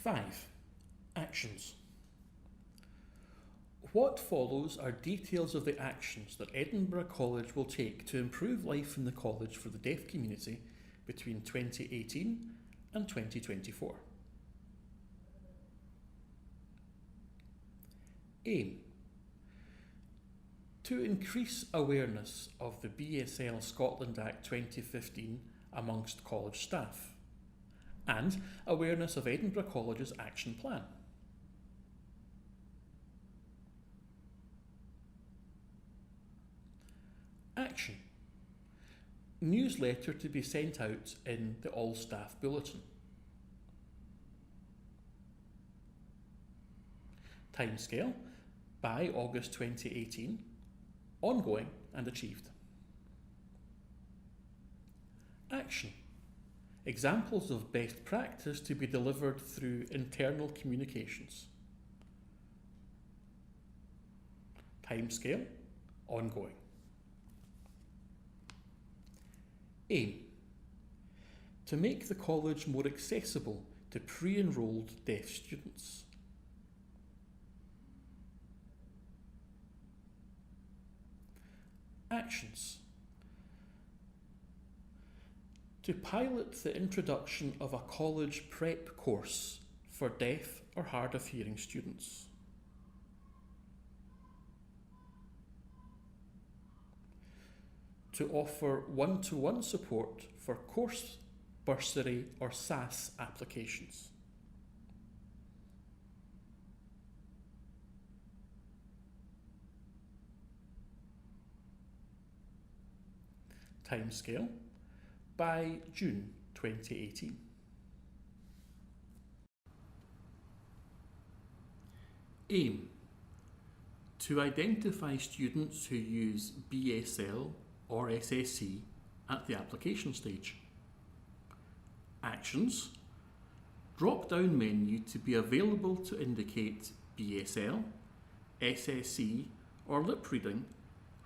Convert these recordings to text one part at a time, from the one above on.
5. Actions. What follows are details of the actions that Edinburgh College will take to improve life in the college for the deaf community between 2018 and 2024. Aim. To increase awareness of the BSL Scotland Act 2015 amongst college staff, and awareness of Edinburgh College's action plan. Action. Newsletter to be sent out in the all-staff bulletin. Timescale by August 2018, ongoing and achieved. Action. Examples of best practice to be delivered through internal communications. Timescale, ongoing. Aim. To make the college more accessible to pre-enrolled deaf students. Actions. To pilot the introduction of a college prep course for deaf or hard of hearing students. To offer one-to-one support for course, bursary or SAS applications. Timescale by June 2018. Aim. To identify students who use BSL or SSC at the application stage. Actions. Drop-down menu to be available to indicate BSL, SSC or lip reading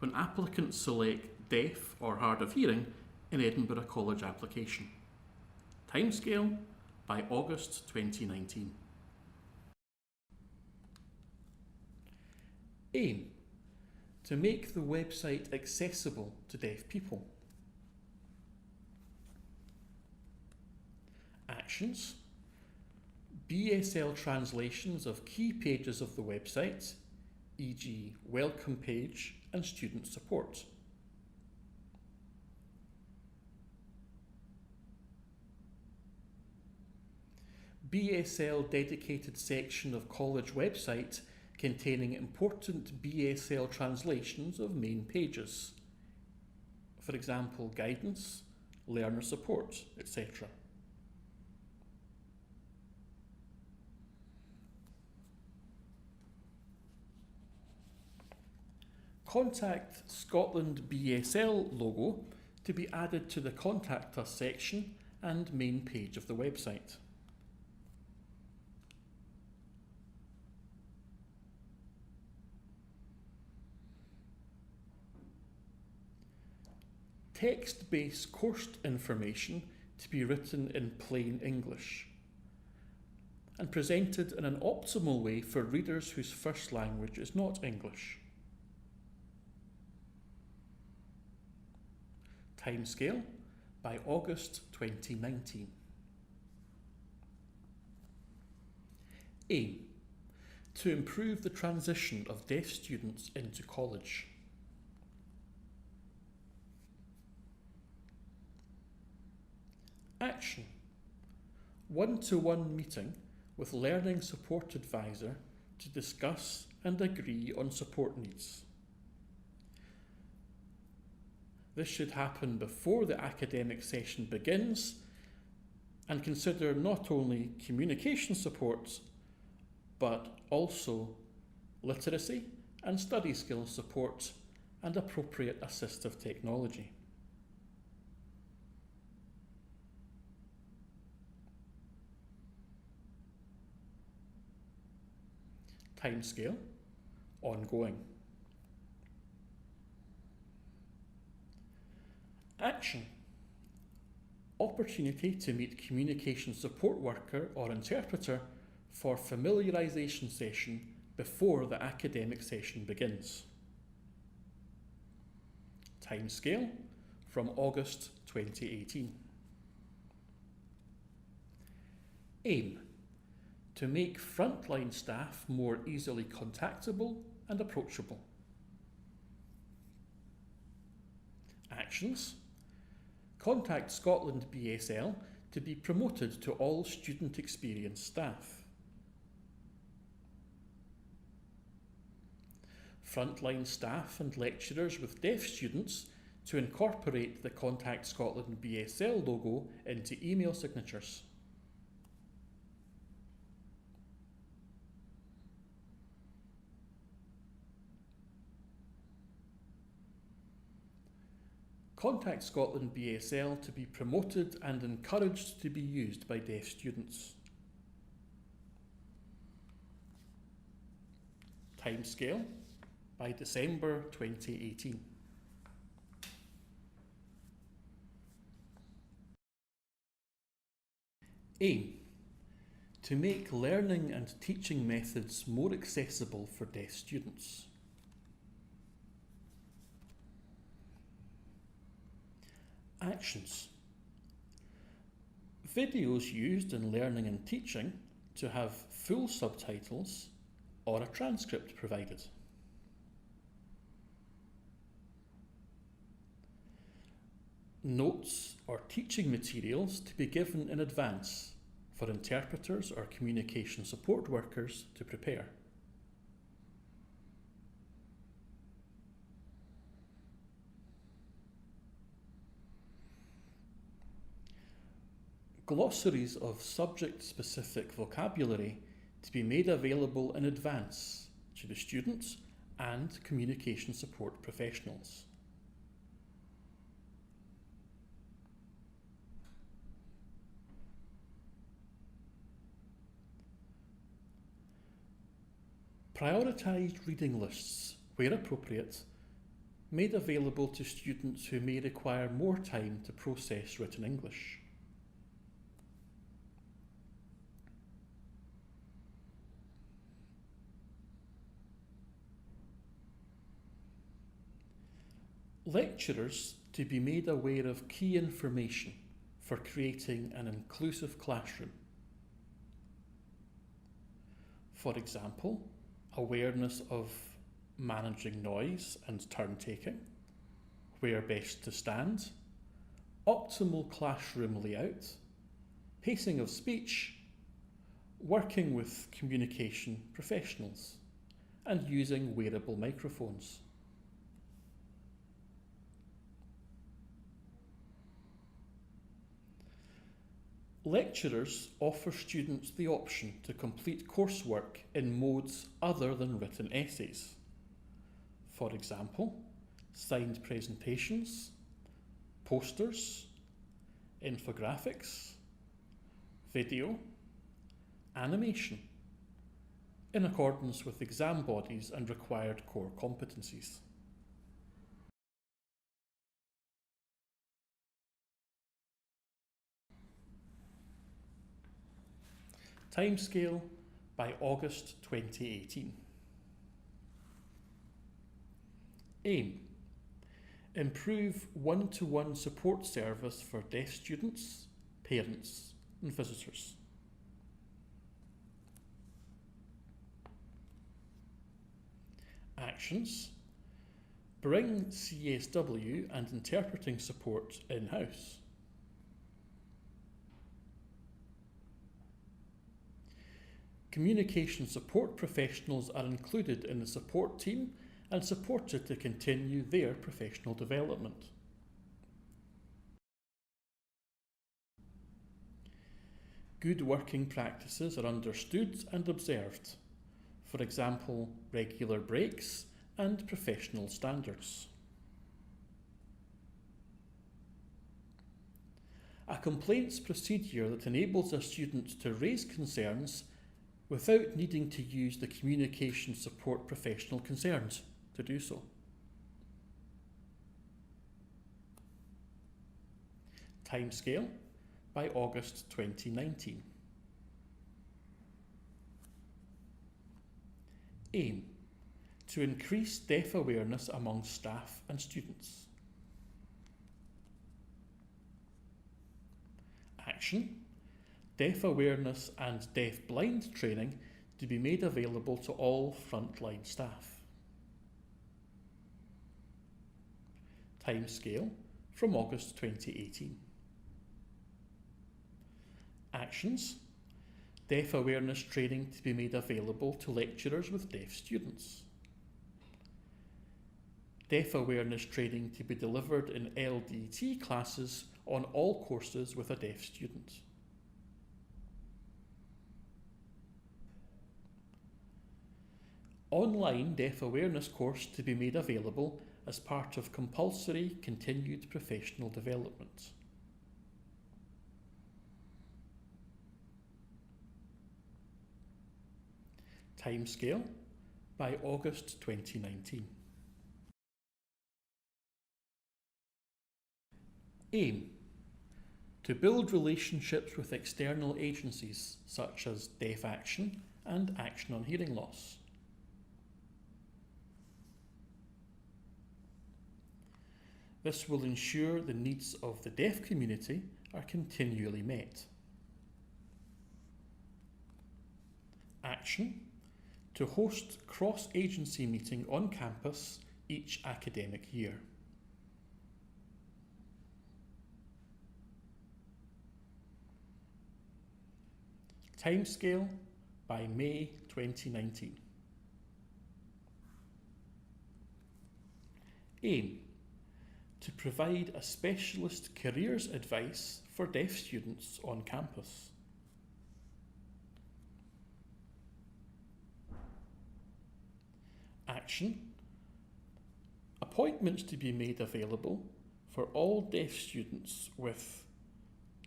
when applicants select deaf or hard of hearing in Edinburgh College application. Timescale by August 2019. Aim. To make the website accessible to deaf people. Actions. BSL translations of key pages of the website, e.g. welcome page and student support. BSL dedicated section of college website containing important BSL translations of main pages. For example, guidance, learner support, etc. Contact Scotland BSL logo to be added to the Contact Us section and main page of the website. Text-based course information to be written in plain English and presented in an optimal way for readers whose first language is not English. Timescale by August 2019. Aim. To improve the transition of deaf students into college. Action. One-to-one meeting with Learning Support Advisor to discuss and agree on support needs. This should happen before the academic session begins and consider not only communication supports, but also literacy and study skills support and appropriate assistive technology. Timescale, ongoing. Action. Opportunity to meet communication support worker or interpreter for familiarisation session before the academic session begins. Timescale from August 2018. Aim: to make frontline staff more easily contactable and approachable. Actions: contact Scotland BSL to be promoted to all student experience staff. Frontline staff and lecturers with deaf students to incorporate the Contact Scotland BSL logo into email signatures. Contact Scotland BSL to be promoted and encouraged to be used by deaf students. Timescale by December 2018. Aim: to make learning and teaching methods more accessible for deaf students. Actions: videos used in learning and teaching to have full subtitles or a transcript provided. Notes or teaching materials to be given in advance for interpreters or communication support workers to prepare. Glossaries of subject-specific vocabulary to be made available in advance to the students and communication support professionals. Prioritised reading lists, where appropriate, made available to students who may require more time to process written English. Lecturers to be made aware of key information for creating an inclusive classroom. For example, awareness of managing noise and turn taking, where best to stand, optimal classroom layout, pacing of speech, working with communication professionals, and using wearable microphones. Lecturers offer students the option to complete coursework in modes other than written essays. For example, signed presentations, posters, infographics, video, animation, in accordance with exam bodies and required core competencies. Timescale by August 2018. Aim: improve one-to-one support service for deaf students, parents and visitors. Actions: bring CSW and interpreting support in-house. Communication support professionals are included in the support team and supported to continue their professional development. Good working practices are understood and observed, for example, regular breaks and professional standards. A complaints procedure that enables a student to raise concerns without needing to use the communication support professional concerned to do so. Timescale by August 2019. Aim: to increase deaf awareness among staff and students. Action: deaf awareness and deaf-blind training to be made available to all frontline staff. Timescale from August 2018. Actions: deaf awareness training to be made available to lecturers with deaf students. Deaf awareness training to be delivered in LDT classes on all courses with a deaf student. Online deaf awareness course to be made available as part of compulsory continued professional development. Timescale by August 2019. Aim: to build relationships with external agencies such as Deaf Action and Action on Hearing Loss. This will ensure the needs of the deaf community are continually met. Action: to host cross-agency meeting on campus each academic year. Timescale by May 2019. Aim: to provide a specialist careers advice for deaf students on campus. Action: appointments to be made available for all deaf students with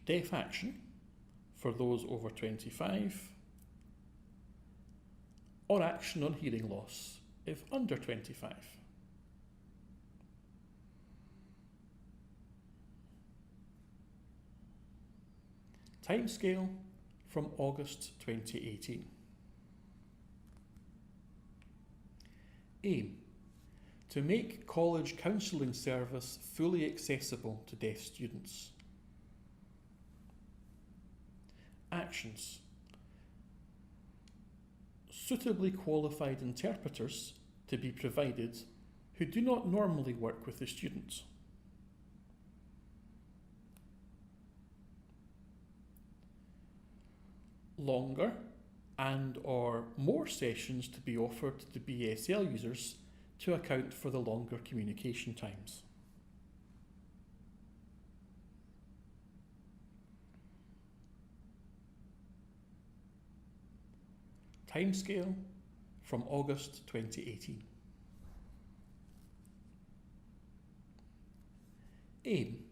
Deaf Action for those over 25, or Action on Hearing Loss if under 25. Timescale from August 2018. Aim: to make college counselling service fully accessible to deaf students. Actions: suitably qualified interpreters to be provided who do not normally work with the student. Longer and/or more sessions to be offered to BSL users to account for the longer communication times. Timescale from August 2018. Aim: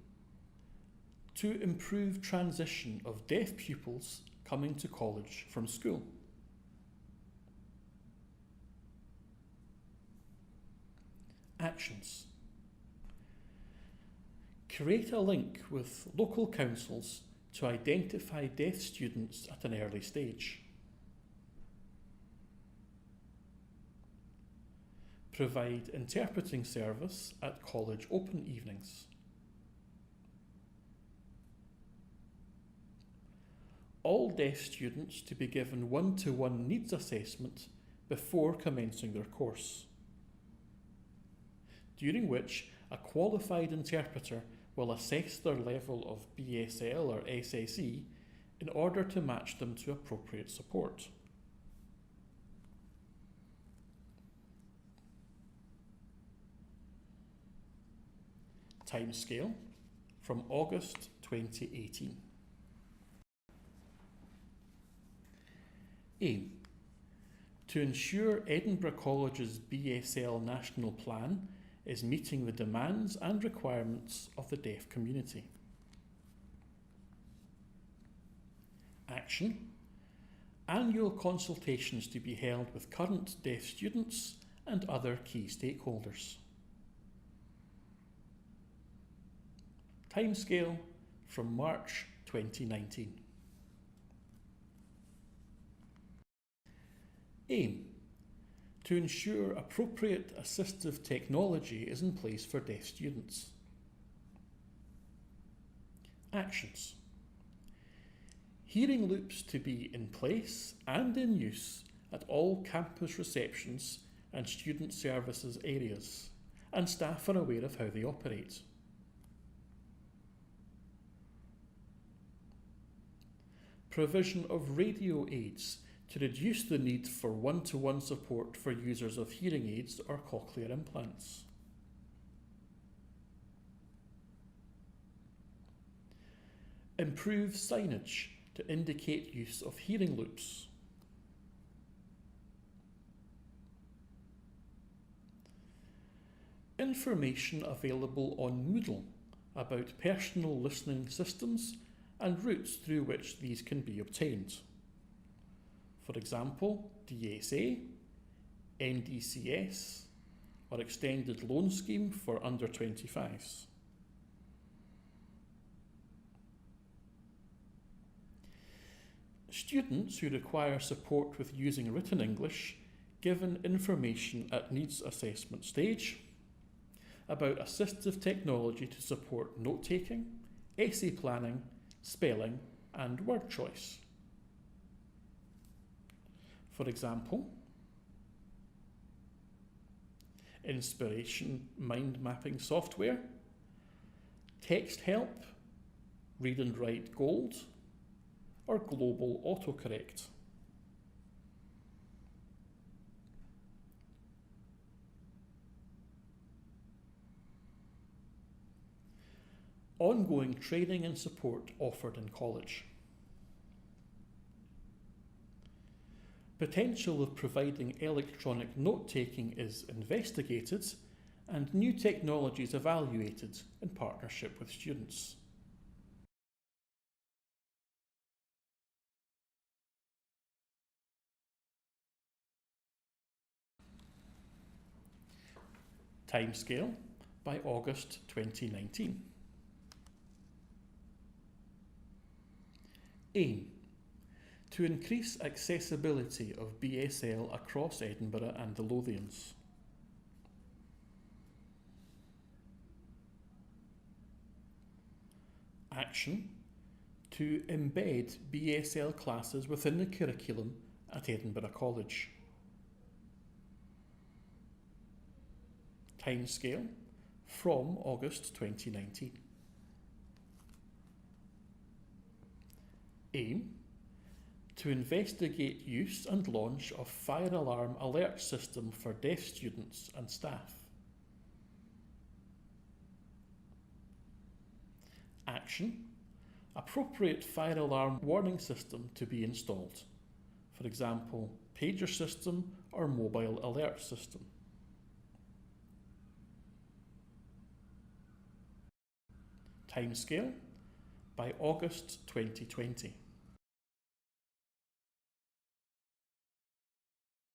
to improve transition of deaf pupils coming to college from school. Actions: create a link with local councils to identify deaf students at an early stage. Provide interpreting service at college open evenings. All deaf students to be given one-to-one needs assessment before commencing their course, during which a qualified interpreter will assess their level of BSL or SSE in order to match them to appropriate support. Timescale from August 2018. Aim: to ensure Edinburgh College's BSL National Plan is meeting the demands and requirements of the deaf community. Action: annual consultations to be held with current deaf students and other key stakeholders. Timescale from March 2019. Aim: to ensure appropriate assistive technology is in place for deaf students. Actions. Hearing loops to be in place and in use at all campus receptions and student services areas, and staff are aware of how they operate. Provision of radio aids to reduce the need for one-to-one support for users of hearing aids or cochlear implants. Improve signage to indicate use of hearing loops. Information available on Moodle about personal listening systems and routes through which these can be obtained. For example, DSA, NDCS, or Extended Loan Scheme for under 25s. Students who require support with using written English given information at needs assessment stage about assistive technology to support note-taking, essay planning, spelling and word choice. For example, Inspiration mind mapping software, text help, read and write gold, or global autocorrect. Ongoing training and support offered in college. Potential of providing electronic note-taking is investigated and new technologies evaluated in partnership with students. Timescale by August 2019. Aim: to increase accessibility of BSL across Edinburgh and the Lothians. Action: to embed BSL classes within the curriculum at Edinburgh College. Timescale from August 2019. Aim: to investigate use and launch of fire alarm alert system for deaf students and staff. Action: appropriate fire alarm warning system to be installed, for example, pager system or mobile alert system. Timescale by August 2020.